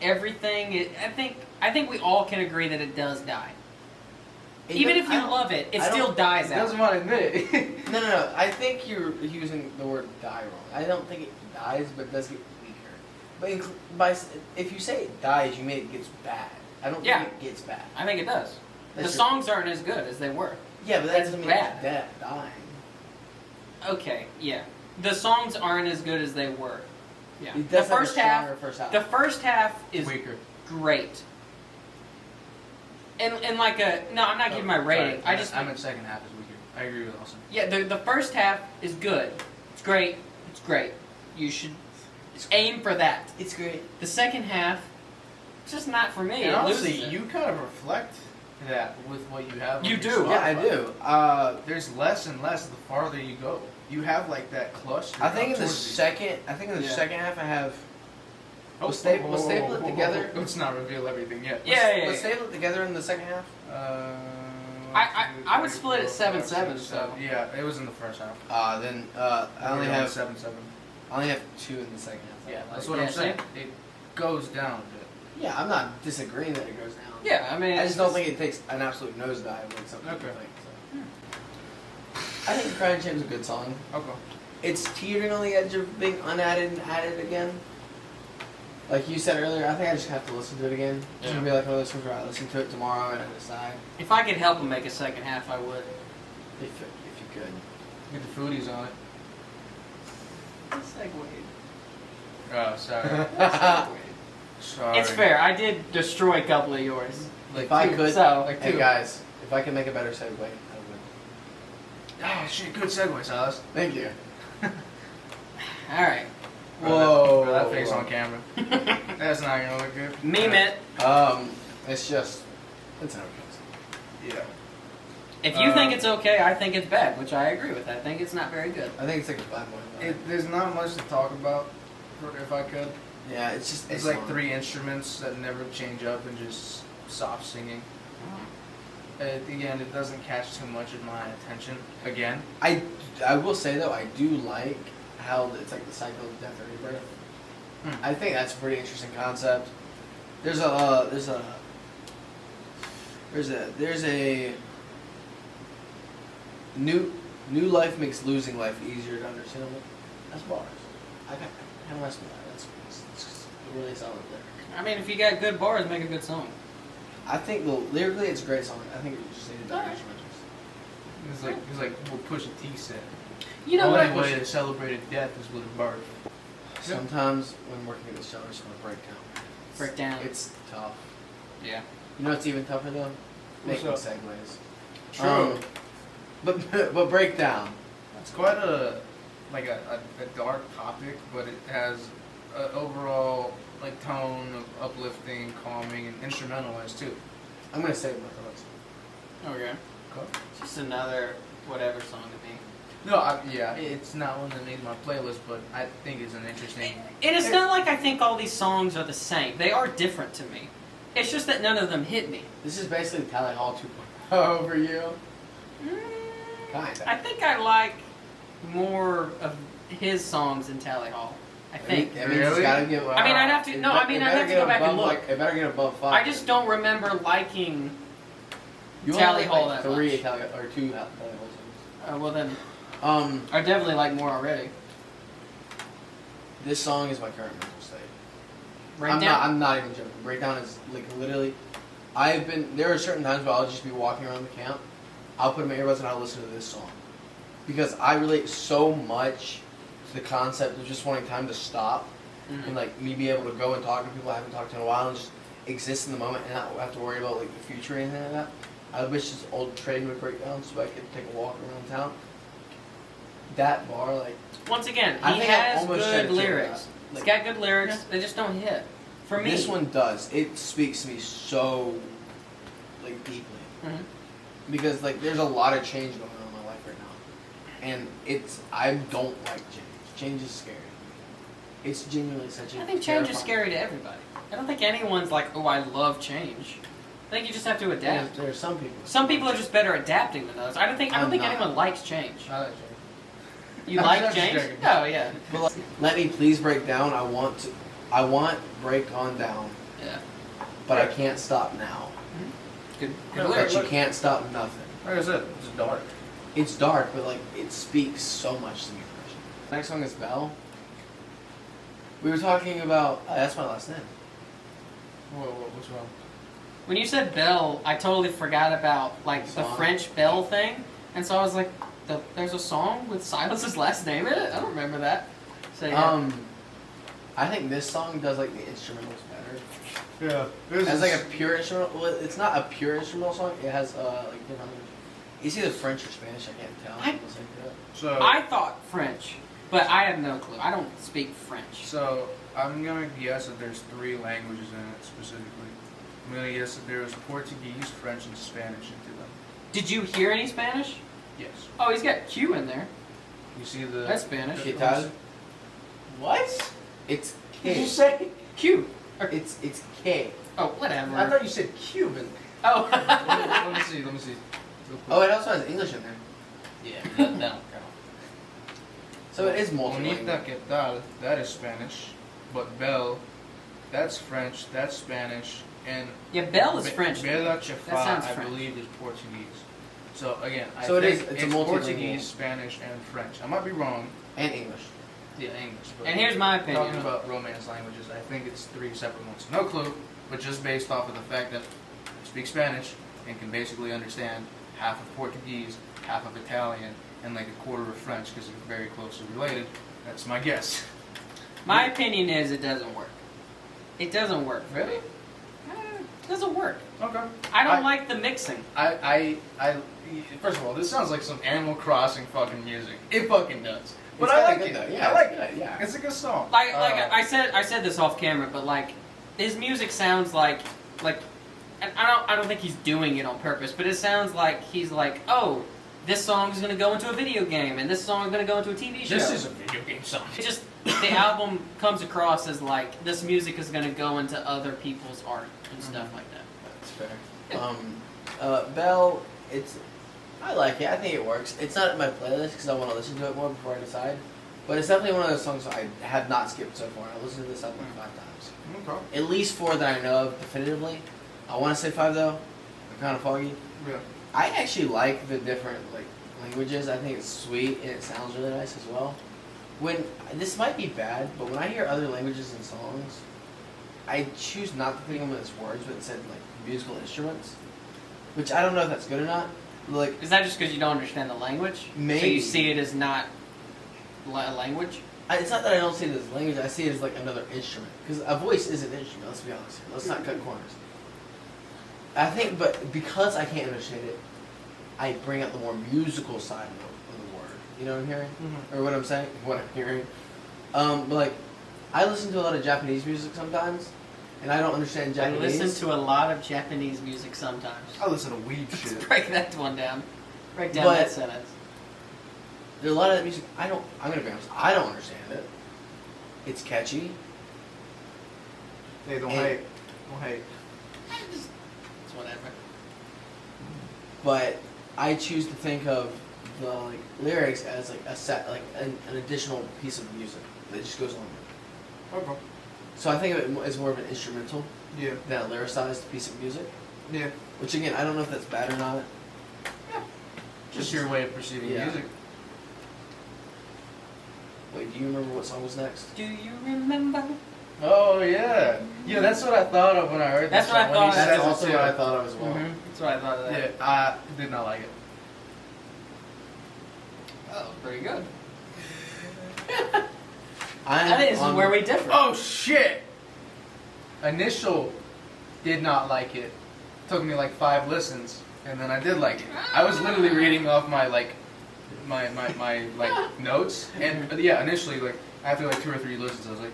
A: everything. I think we all can agree that it does die. Even if you love it, it still dies
C: He
A: out.
C: doesn't want to admit it.
B: No. I think you're using the word die wrong. I don't think it dies, but it does get weaker. But if you say it dies, you mean it gets bad. I don't think it gets bad.
A: I think it does.
B: That's
A: The songs aren't as good as they were.
B: Yeah, but that
A: That's
B: doesn't mean
A: bad.
B: it's dying.
A: Okay, yeah. The songs aren't as good as they were. Yeah.
B: It
A: The
B: does have a
A: first half.
B: stronger first half.
A: The first half is
C: Weaker.
A: great. And like no, I'm not giving my rating.
C: Sorry,
A: I
C: meant second half is weaker. I agree with Austin.
A: Yeah, the first half is good. It's great. It's great. You should aim for that.
B: It's great.
A: The second half, it's just not for me.
C: And
A: It
C: honestly,
A: loses it.
C: you kind of reflect that with what you have. On
A: You
C: your
A: do.
B: Yeah, I
C: Spotify.
B: do.
C: There's less and less the farther you go. You have like that cluster.
B: I think in the
C: towards
B: second. I think in the
A: Yeah.
B: second half I have.
C: Oh,
B: We'll staple it together.
C: Let's not reveal everything yet.
B: Let's staple it together in the second half.
A: I would split it 7-7, so.
C: Yeah, it was in the first half.
B: Then I only have
C: 7-7.
B: I only have 2 in the second half.
A: Yeah,
C: That's what I'm saying. It goes down a bit.
B: Yeah, I'm not disagreeing that it goes down.
A: Yeah, I mean.
B: I just don't think it takes an absolute nosedive like something.
C: Okay.
B: I think Crying Shame's a good song.
C: Okay.
B: It's teetering on the edge of being unadded and added again. Like you said earlier, I think I just have to listen to it again. It's gonna be like one of those things where I listen to it tomorrow and I decide
A: If I could help him make a second half, I would.
B: if you could.
C: Get the foodies on it.
A: Segway.
C: Oh, sorry.
A: Segway.
C: Sorry.
A: It's fair. I did destroy a couple of yours.
C: Like
B: If I
C: two.
B: could,
A: So,
C: Like
B: hey
C: two.
B: guys, if I can make a better segue, I would.
C: Oh shit! Good segue, Silas.
B: Thank you.
A: All right.
B: Whoa.
C: Throw that face on camera. That's not gonna look good.
A: Meme it.
B: It's just, it's how it goes.
C: Yeah.
A: If you think it's okay, I think it's bad, which I agree with. I think it's not very good.
B: I think it's like a 5.5.
C: There's not much to talk about. If I could.
B: Yeah, it's just
C: It's
B: a
C: like
B: song.
C: 3 instruments that never change up and just soft singing. Again, it doesn't catch too much of my attention. Again.
B: I will say though, I do like how it's like the cycle of death and rebirth. I think that's a pretty interesting concept. There's a new life makes losing life easier to understand. That's bars. I kind of messed with that. That's a really solid lyric.
A: I mean, if you got good bars, make a good song.
B: I think lyrically it's a great song. I think it just needed better
A: Alright.
B: instrumentals.
C: It's like what Pusha T said.
A: You know
C: the
A: what?
C: only way to celebrate a death is with a birth.
B: Sometimes when working at the show, I just want to break down.
A: Break down.
B: It's tough.
A: Yeah.
B: You know what's even tougher though?
C: What's
B: Making
C: up?
B: segues.
C: True.
B: But breakdown.
C: It's quite a dark topic, but it has an overall like tone of uplifting, calming, and instrumentalized too.
B: I'm gonna save my thoughts.
A: Okay. It's just another whatever song to me.
C: No, it's not one that made my playlist, but I think it's an interesting.
A: And it's not like I think all these songs are the same. They are different to me. It's just that none of them hit me.
B: This is basically Tally Hall 2.0 for you. Kinda.
A: I think I like more of his songs in Tally Hall. I think.
B: That means it's gotta get.
A: I mean, I'd have to. No, I mean, I'd have to go back and look.
B: It better get above 5.
A: I just don't remember liking.
B: You
A: Tally
B: only
A: Hall
B: like
A: that
B: 3
A: much.
B: Tally or 2 Tally Hall songs.
A: Well then,
B: Um,
A: I definitely like more already.
B: this song is my current mental state.
A: Breakdown.
B: I'm not even joking. Breakdown is like literally. There are certain times where I'll just be walking around the camp. I'll put in my earbuds and I'll listen to this song. because I relate so much to the concept of just wanting time to stop and like me be able to go and talk to people I haven't talked to in a while and just exist in the moment and not have to worry about like the future or anything like that. I wish this old train would break down so I could take a walk around town. That bar, like,
A: Once again,
B: I
A: he
B: think I
A: has
B: almost shed a
A: good
B: tear
A: lyrics.
B: at
A: He's
B: that.
A: got good lyrics. They just don't hit. For me,
B: this one does. It speaks to me so like deeply because like there's a lot of change going on in my life right now, and I don't like change. Change is scary. It's genuinely such a.
A: I think change is scary to everybody. I don't think anyone's like, oh, I love change. I think you just have to adapt.
B: There are some people.
A: Some people are just better adapting than others. I don't think
B: I'm not.
A: anyone likes change.
C: I like change.
A: You
C: I'm
A: like
C: just
A: change?
C: joking.
A: Oh yeah.
B: But like, let me please break down. I want break on down,
A: Yeah.
B: but I can't stop now.
A: Good.
C: No,
B: But you
C: look.
B: can't stop nothing.
C: Like I said, it's dark.
B: It's dark, but like it speaks so much to me. Next song is Belle. We were talking about. That's my last name.
C: What's wrong?
A: When you said Belle, I totally forgot about like the
B: Song?
A: French Belle thing, and so I was like, there's a song with Silas's last name in it. I don't remember that. So yeah.
B: I think this song does like the instrumentals better.
C: Yeah.
B: It has like a pure instrumental. Well, it's not a pure instrumental song. It has like different. It's either French or Spanish. I can't tell.
C: So
A: I thought French, but I have no clue. I don't speak French.
C: So I'm gonna guess that there's 3 languages in it specifically. I'm gonna guess that there's Portuguese, French, and Spanish into them.
A: Did you hear any Spanish?
C: Yes.
A: Oh, he's got Q in there.
C: You see the.
A: That's Spanish.
B: ¿Qué tal?
C: What?
B: It's
C: Did you
B: K.
C: say?
A: Q.
B: It's K.
A: Oh, whatever.
C: I thought you said Cuban.
A: Oh.
C: Let me see. Real
B: Oh,
C: quick.
B: it also has English in there.
A: Yeah, that don't count.
B: So it is
C: Bonita
B: multilingual.
C: que tal? That is Spanish. But Belle, that's French, that's Spanish, and
A: Yeah, Belle is French.
C: Bella
A: That
C: Chafa,
A: sounds
C: I
A: French.
C: believe, is Portuguese. So again, I
B: So it
C: think
B: is- it's a
C: it's
B: multilingual.
C: Portuguese, Spanish, and French. I might be wrong.
B: And English.
C: Yeah, English. But
A: And here's my opinion.
C: talking about Romance languages, I think it's 3 separate ones. No clue, but just based off of the fact that I speak Spanish and can basically understand half of Portuguese, half of Italian, and like a quarter of French because they're very closely related. That's my guess.
A: My opinion is it doesn't work. It doesn't work.
C: Really?
A: It doesn't work.
C: Okay.
A: I don't like the mixing.
C: First of all, this sounds like some Animal Crossing fucking music. It fucking does. But
B: It's
C: I
B: kinda
C: like
B: good
C: it.
B: though. Yeah,
C: I like
B: it's
C: it.
B: good, yeah.
C: It's a good song.
A: Like I said this off camera, but like his music sounds like, and I don't think he's doing it on purpose, but it sounds like he's like, oh, this song is gonna go into a video game, and this song is gonna go into a TV show.
C: This is a video game song.
A: It just the album comes across as like this music is gonna go into other people's art and stuff like that.
B: That's fair. Belle, I like it. I think it works. It's not in my playlist because I want to listen to it more before I decide. But it's definitely one of those songs I have not skipped so far. I listened to this album like 5 times.
C: Okay.
B: At least 4 that I know of definitively. I want to say 5 though. I'm kind of foggy.
C: Yeah.
B: I actually like the different languages. I think it's sweet and it sounds really nice as well. This might be bad, but when I hear other languages in songs, I choose not to think of them as words, but instead musical instruments. Which I don't know if that's good or not.
A: Is that just because you don't understand the language? So
B: Maybe.
A: you see it as not a language?
B: It's not that I don't see it as language. I see it as another instrument. Because a voice is an instrument. Let's be honest here. Let's not cut corners. I think, but because I can't understand it, I bring out the more musical side of the word. You know what I'm hearing?
C: Mm-hmm.
B: Or what I'm saying? What I'm hearing. But I listen to a lot of Japanese music sometimes, and I don't understand Japanese.
A: I listen to a lot of Japanese music sometimes.
C: I listen to weed
A: Let's
C: shit.
A: break that one down. Break down
B: But-
A: that sentence.
B: There's a lot of that music I'm gonna be honest, I don't understand it. It's catchy.
C: Hey, don't
B: And-
C: hate. Don't hate.
A: It's whatever.
B: But I choose to think of the lyrics as a set, an additional piece of music that just goes along with it.
C: Okay.
B: So I think of it as more of an instrumental
C: Yeah.
B: than a lyricized piece of music.
C: Yeah.
B: Which again, I don't know if that's bad or not.
C: Just your way of perceiving
B: Yeah.
C: music.
B: Wait, do you remember what song was next?
A: Do you remember?
C: Oh yeah. Yeah, that's what I thought of when I heard
A: That's
C: that
A: what I
C: song.
A: thought.
C: When he
A: That's
C: said it
B: also
C: too.
B: what I thought of as well.
A: That's what I thought of that.
C: Yeah, I did not like it.
A: Oh, pretty good.
B: I'm
A: I think this is
B: on-
A: where we differ.
C: Oh shit! Initial did not like it. Took me like 5 listens, and then I did like it. I was literally reading off my like notes, and but yeah, initially like after like 2 or 3 listens, I was like,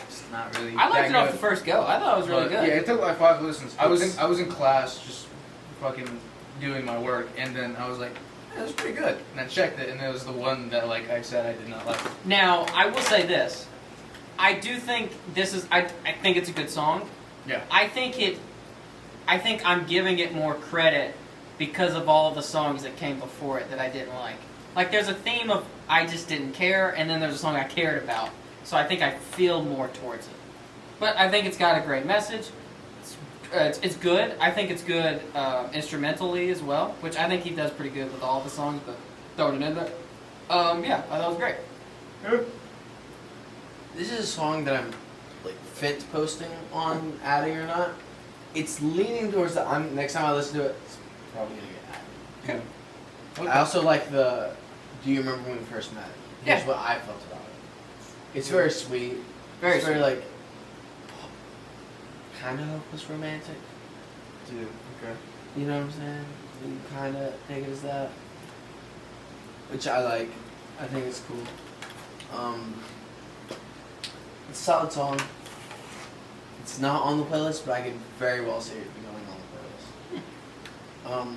C: it's not really.
A: I liked
C: that
A: it off
C: good.
A: the first go. I thought it was really
C: But,
A: good.
C: Yeah, it took like 5 listens. I was in class just fucking doing my work, and then I was like, yeah, that's pretty good. And I checked it, and it was the one that like I said I did not like.
A: Now, I will say this. I do think this is. I think it's a good song.
C: Yeah.
A: I think I'm giving it more credit because of all the songs that came before it that I didn't like. Like, there's a theme of I just didn't care, and then there's a song I cared about. So I think I feel more towards it. But I think it's got a great message. It's good. I think it's good instrumentally as well, which I think he does pretty good with all the songs, but throwing it in there. Yeah, I thought it was great.
B: This is a song that I'm like fit posting on adding or not. It's leaning towards the. Next time I listen to it, it's probably gonna get added.
C: Okay.
B: I also like the. Do you remember when we first met? Here's
A: Yeah.
B: what I felt about it. It's very sweet.
A: Very
B: very
A: sweet.
B: like. Kind of hopeless romantic.
C: Dude, okay.
B: You know what I'm saying? You kind of take it as that. Which I like. I think it's cool. It's a solid song. It's not on the playlist, but I could very well see it going on the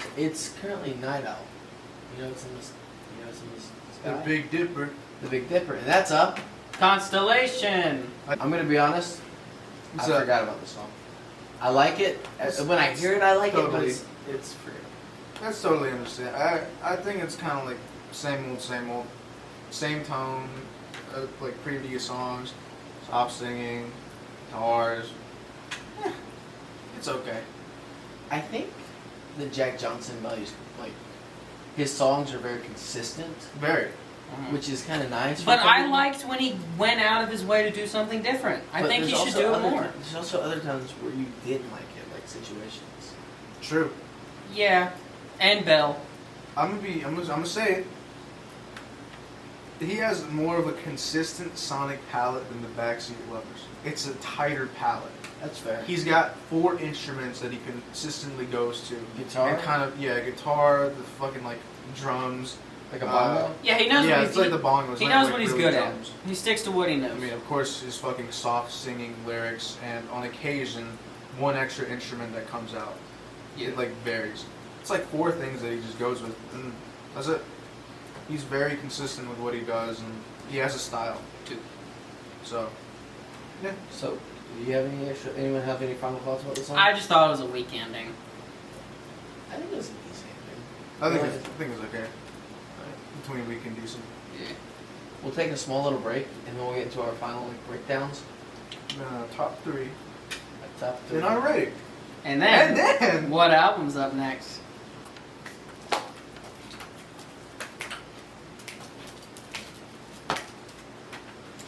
B: playlist. It's currently Night Owl. You know what's in this? You know what's in this
C: The
B: sky?
C: Big Dipper.
B: The Big Dipper, and that's up.
A: Constellation.
B: I'm gonna be honest.
C: What's
B: I
C: up?
B: forgot about the song. I like it. When I hear it, I like it, but
C: Totally.
B: it's free.
C: That's totally understand. I think it's kind of like same old, same tone, like previous songs. Stop singing, guitars. It's okay.
B: I think that Jack Johnson values like his songs are very consistent,
C: Very.
B: which is kind of nice. for
A: But I
B: somebody.
A: liked when he went out of his way to do something different. I
B: But
A: think he
B: there's
A: should
B: also
A: do it
B: other
A: more.
B: There's also other times where you didn't like it, like situations.
C: True.
A: Yeah, and Belle.
C: I'm gonna say it. He has more of a consistent sonic palette than the Backseat Lovers. It's a tighter palette.
B: That's fair.
C: He's got 4 instruments that he consistently goes to.
B: Guitar?
C: And kind of, guitar, the fucking like drums.
B: Like a bongo.
A: Yeah, he knows
C: Yeah,
A: what
C: it's
A: he's
C: like the bongos.
A: he
C: not
A: knows
C: like
A: what he's
C: really
A: good
C: drums.
A: at. He sticks to what he knows.
C: I mean, of course, his fucking soft singing lyrics, and on occasion, 1 extra instrument that comes out. It like varies. It's like 4 things that he just goes with, and that's it. He's very consistent with what he does, and he has a style too. So, yeah.
B: So, do you have anyone have any final thoughts about the song?
A: I just thought it was a weak ending.
B: I think it was a decent ending.
C: I think
B: Well,
C: it's okay. Between weak and decent.
A: Yeah.
B: We'll take a small little break, and then we'll get into our final like breakdowns.
C: Top 3.
B: Top 3.
C: Then already.
A: And then,
C: And then.
A: what album's up next?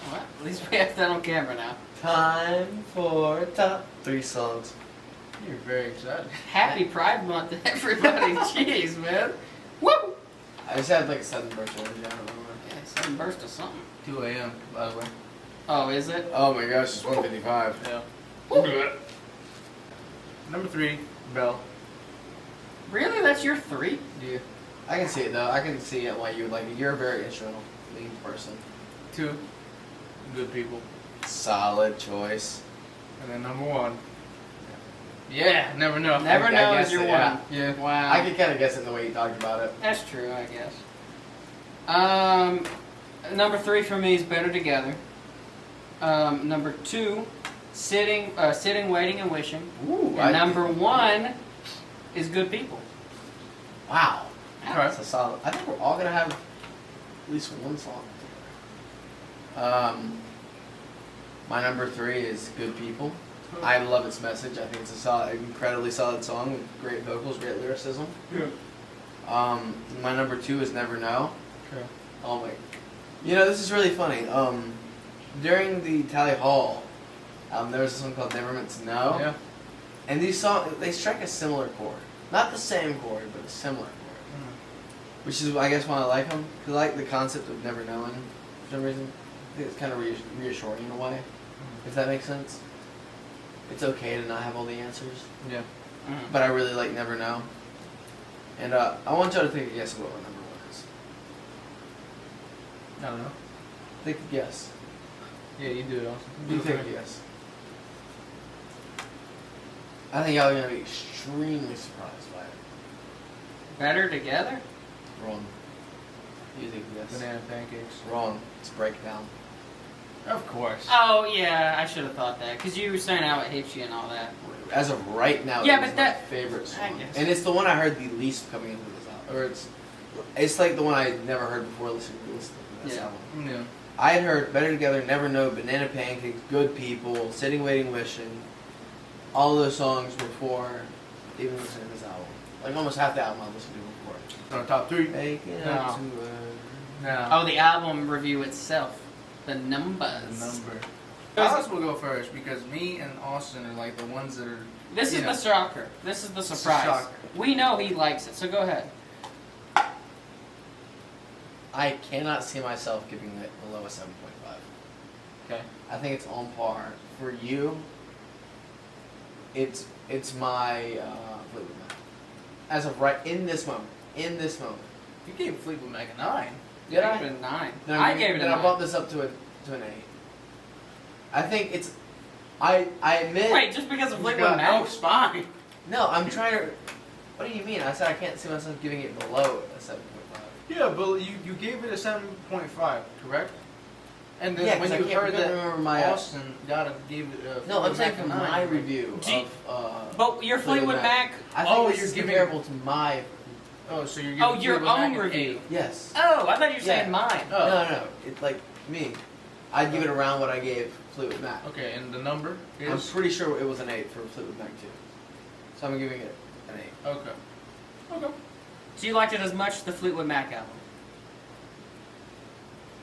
A: What? At least we have that on camera now.
B: Time for top 3 songs.
C: You're very excited.
A: Happy Pride Month, everybody! Jeez, man. Woo!
B: I just had like a sudden burst of energy. I don't know.
A: Yeah, some burst of something.
C: 2 a.m. by the way.
A: Oh, is it?
B: Oh my gosh, it's 1:55.
C: Yeah.
A: Woo.
C: Number 3, Belle.
A: Really? That's your 3?
C: Yeah.
B: I can see it though. I can see it why you would like it. You're a very instrumental leaned person.
C: 2, Good People.
B: Solid choice.
C: And then number 1. Yeah, never know.
A: Never
B: I
A: know
B: guess
A: is your
B: it,
A: one.
B: yeah.
C: Yeah.
A: Wow.
B: I could kind of guess it in the way you talked about it.
A: That's true, I guess. Number 3 for me is Better Together. Number 2, Sitting, Waiting, and Wishing.
B: Ooh.
A: And number 1 is Good People.
B: Wow.
C: Alright.
B: That's a solid. I think we're all gonna have at least one song together. My number 3 is Good People. I love its message. I think it's a solid, incredibly solid song with great vocals, great lyricism.
C: Yeah.
B: My number 2 is Never Know.
C: Okay.
B: Oh my. You know, this is really funny. During the Tally Hall, there was a song called Never Meant to Know.
C: Yeah.
B: And these songs, they strike a similar chord. Not the same chord, but a similar chord. which is I guess why I like them. Cause I like the concept of never knowing for some reason. I think it's kind of reassuring in a way, if that makes sense. It's okay to not have all the answers,
C: Yeah.
B: but I really like never know. And I want y'all to take a guess of what my number one is.
C: I don't know.
B: Take a guess.
C: Yeah, you do it, Austin.
B: You take a guess. I think y'all are gonna be extremely surprised by it.
A: Better together?
B: Wrong. You take a guess.
C: Banana pancakes.
B: Wrong. It's breakdown.
C: Of course.
A: Oh yeah, I should have thought that because you were saying how it hits you and all that.
B: As of right now,
A: Yeah,
B: it
A: but
B: is
A: that-
B: my favorite
A: I
B: song,
A: guess.
B: and it's the one I heard the least coming into this album. Or it's like the one I never heard before listening to this
A: Yeah.
B: album.
C: Yeah.
B: I had heard Better Together, Never Know, Banana Pancakes, Good People, Sitting, Waiting, Wishing, all of those songs before even listening to this album. Like almost half the album I listened to before.
C: So top 3.
B: Make it
A: No.
B: up to
C: No.
A: Oh, the album review itself, the numbers.
C: The number. Alice will go first because me and Austin are like the ones that are.
A: This is
C: you know,
A: the shocker. This is the
C: It's a
A: surprise.
C: shocker.
A: We know he likes it, so go ahead.
B: I cannot see myself giving it below a 7.5.
A: Okay.
B: I think it's on par. For you, it's my Fleetwood Mac. As of right in this moment. In this moment.
C: You gave Fleetwood Mac a 9.
B: Did I?
A: I gave it a 9.
B: No,
A: I gave it a
B: then
A: 9.
B: I bumped this up to an 8. I think it's. I admit.
A: Wait, just because of Fleetwood
C: got
A: Mac?
C: no spine.
B: No, I'm trying to. What do you mean? I said I can't see myself giving it below a 7.5.
C: Yeah, but you gave it a 7.5, correct? And then
B: Yeah,
C: when
B: 'cause I
C: you
B: can't
C: heard that
B: remember my.
C: Austin gave it a
B: No, I'm
C: Fleetwood
B: saying
C: Mac
B: from
C: a 9.
B: my review
A: Gee,
B: of.
A: But your Fleetwood Mac.
B: I think
C: Oh,
B: this
C: you're
B: is
C: giving-
B: comparable to my.
C: Oh, so you're giving
A: Oh, your
C: Fleetwood Mac
A: own
C: an
A: review.
C: 8.
B: Yes.
A: Oh, I thought you were saying
B: Yeah.
A: mine.
C: Oh.
B: No. It's like me. I'd give it around what I gave Fleetwood Mac.
C: Okay, and the number
B: I'm
C: is?
B: pretty sure it was an 8 for Fleetwood Mac too. So I'm giving it an 8.
C: Okay. Okay.
A: So you liked it as much the Fleetwood Mac album?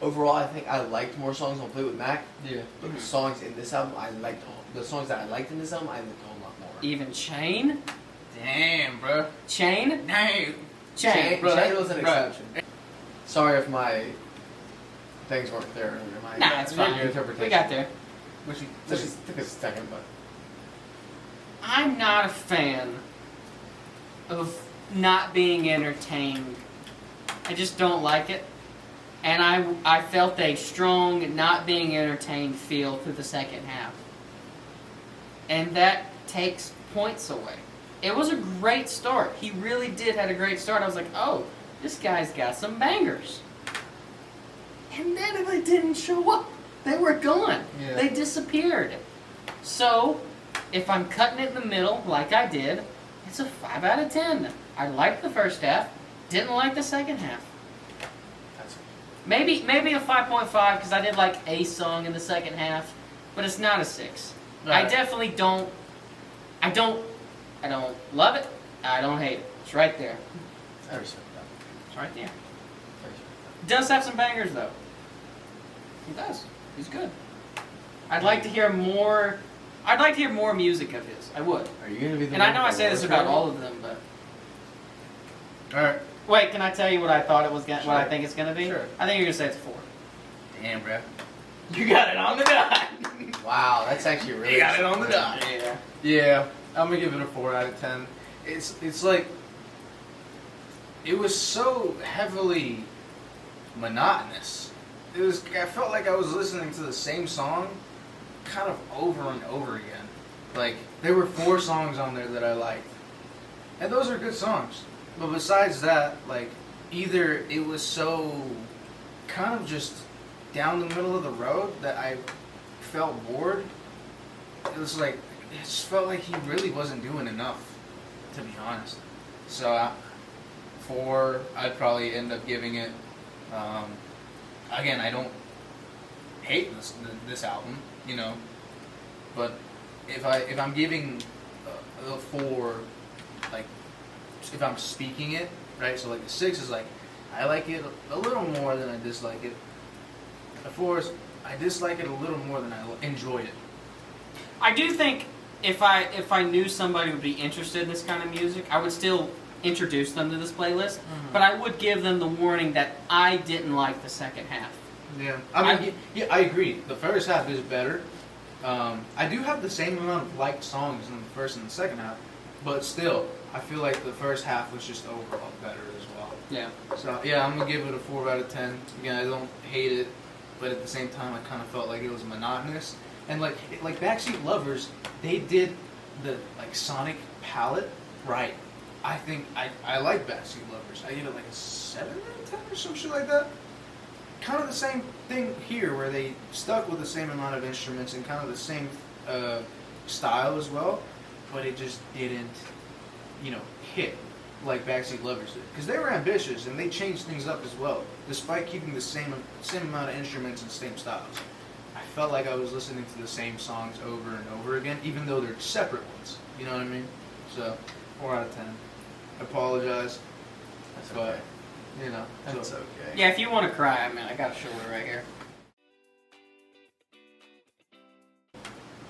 B: Overall, I think I liked more songs on Fleetwood Mac,
C: Yeah.
B: but the songs in this album, the songs that I liked in this album, I liked a whole lot more.
A: Even Chain?
C: Damn, bro.
A: Chain?
C: Damn.
A: Chain.
C: bro,
B: Chain was an
C: bro.
B: exception. Sorry if my things weren't there earlier. My
A: Nah, it's fine.
B: interpretation.
A: We got there.
B: Took a second, but
A: I'm not a fan of not being entertained. I just don't like it. And I felt a strong not being entertained feel through the second half. And that takes points away. It was a great start. He really did had a great start. I was like, oh, this guy's got some bangers. And then they didn't show up. They were gone.
C: Yeah.
A: They disappeared. So, if I'm cutting it in the middle, like I did, it's a 5 out of 10. I liked the first half, didn't like the second half.
B: that's
A: Maybe a 5.5 because I did like a song in the second half, but it's not a 6. I
C: Right.
A: definitely don't. I don't love it. I don't hate it. It's right there.
B: I respect that.
A: It's right there.
B: I respect
A: Does have some bangers though. He does. He's good. I'd like to hear more. I'd like to hear more music of his. I would.
B: that. Are you gonna be the?
A: And I
B: one
A: know I
B: for
A: say this
B: work
A: about
B: right
A: all of them, but
C: All right.
A: wait. Can I tell you what I thought it was? What I
C: Sure.
A: think it's gonna be?
C: Sure.
A: I think you're gonna say it's a 4.
C: Damn, bro.
A: You got it on the dot.
B: now? Wow, that's actually really.
C: You got it on the dot.
A: Yeah.
C: Yeah, I'm gonna give it a 4 out of 10. It's like it was so heavily monotonous. I felt like I was listening to the same song kind of over and over again. Like there were 4 songs on there that I liked. And those are good songs. But besides that, like either it was so kind of just down the middle of the road that I felt bored. It was like it just felt like he really wasn't doing enough, to be honest. So 4, I'd probably end up giving it. Again, I don't hate this album, you know, but if I'm giving a 4, like if I'm speaking it right, so like a 6 is like I like it a little more than I dislike it. A 4 is I dislike it a little more than I enjoyed it.
A: I do think if I knew somebody would be interested in this kind of music, I would still introduce them to this playlist, but I would give them the warning that I didn't like the second half.
C: Yeah, I mean, yeah, I agree. The first half is better. I do have the same amount of liked songs in the first and the second half, but still, I feel like the first half was just overall better as well.
A: Yeah.
C: So yeah, I'm gonna give it a 4 out of 10. Again, I don't hate it, but at the same time, I kind of felt like it was monotonous. And like Backseat Lovers, they did the like sonic palette right. I think I like Backseat Lovers. I give it like a 7 out of 10 or some shit like that. Kind of the same thing here, where they stuck with the same amount of instruments and kind of the same style as well, but it just didn't, hit like Backseat Lovers did. Because they were ambitious and they changed things up as well, despite keeping the same amount of instruments and same styles. I felt like I was listening to the same songs over and over again, even though they're separate ones. You know what I mean? So, 4 out of 10. I apologize.
B: That's
C: But,
B: okay. That's
C: so,
B: okay.
A: Yeah, if you want to cry, I mean, I got a shoulder right here.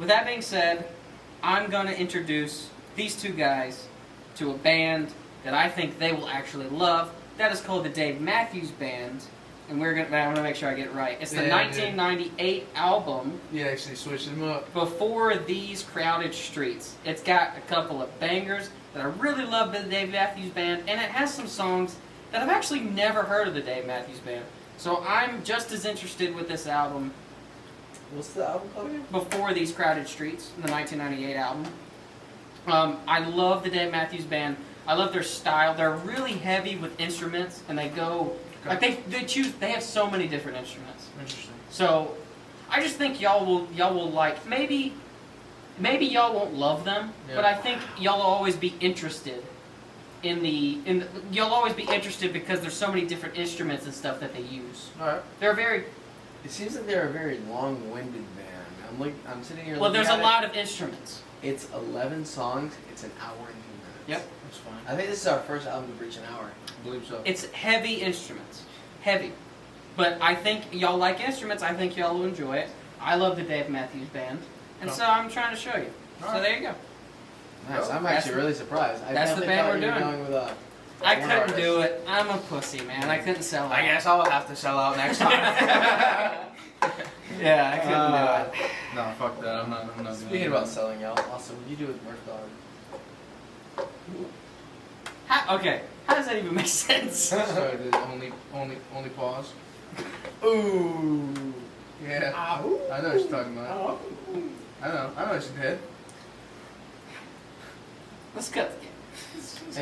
A: With that being said, I'm going to introduce these two guys to a band that I think they will actually love. That is called the Dave Matthews Band, and I want to make sure I get it right. It's the 1998 album.
C: Yeah, actually switched them up.
A: Before These Crowded Streets. It's got a couple of bangers that I really love by the Dave Matthews Band, and it has some songs that I've actually never heard of the Dave Matthews Band. So I'm just as interested with this album.
B: What's the album called again?
A: Before These Crowded Streets, the 1998 album. I love the Dave Matthews Band. I love their style. They're really heavy with instruments, and they go like they have so many different instruments.
C: Interesting.
A: So I just think y'all will like, maybe y'all won't love them, but I think y'all will always be interested you'll always be interested because there's so many different instruments and stuff that they use.
C: Alright.
A: They're very
B: It seems like they're a very long-winded band. I'm sitting here.
A: well.
B: looking
A: There's a
B: at
A: lot of instruments.
B: It's 11 songs. It's an hour and 2 minutes.
A: Yep.
C: That's fine.
B: I think this is our first album to reach an hour.
C: I believe so.
A: It's heavy instruments, heavy. But I think y'all like instruments. I think y'all will enjoy it. I love the Dave Matthews Band, and so I'm trying to show you. So there you go.
B: Nice. I'm
A: That's
B: actually really surprised. I
A: that's the
B: definitely
A: band
B: thought
A: we're
B: you were
A: doing.
B: going with
A: I
B: one
A: couldn't
B: artist.
A: do it. I'm a pussy, man. I couldn't sell it.
C: I guess I'll have to sell out next time.
A: Yeah, I couldn't do it.
C: No, fuck that. I'm not doing
B: Speaking
C: that.
B: about selling out, Austin, what do you do with Merch Dog?
A: Okay, how does that even make sense?
C: Sorry, dude. Only pause.
B: Ooh.
C: Yeah.
B: Ow.
C: I know what you're talking about.
B: Ow.
C: I know what you did.
A: Let's cut the game.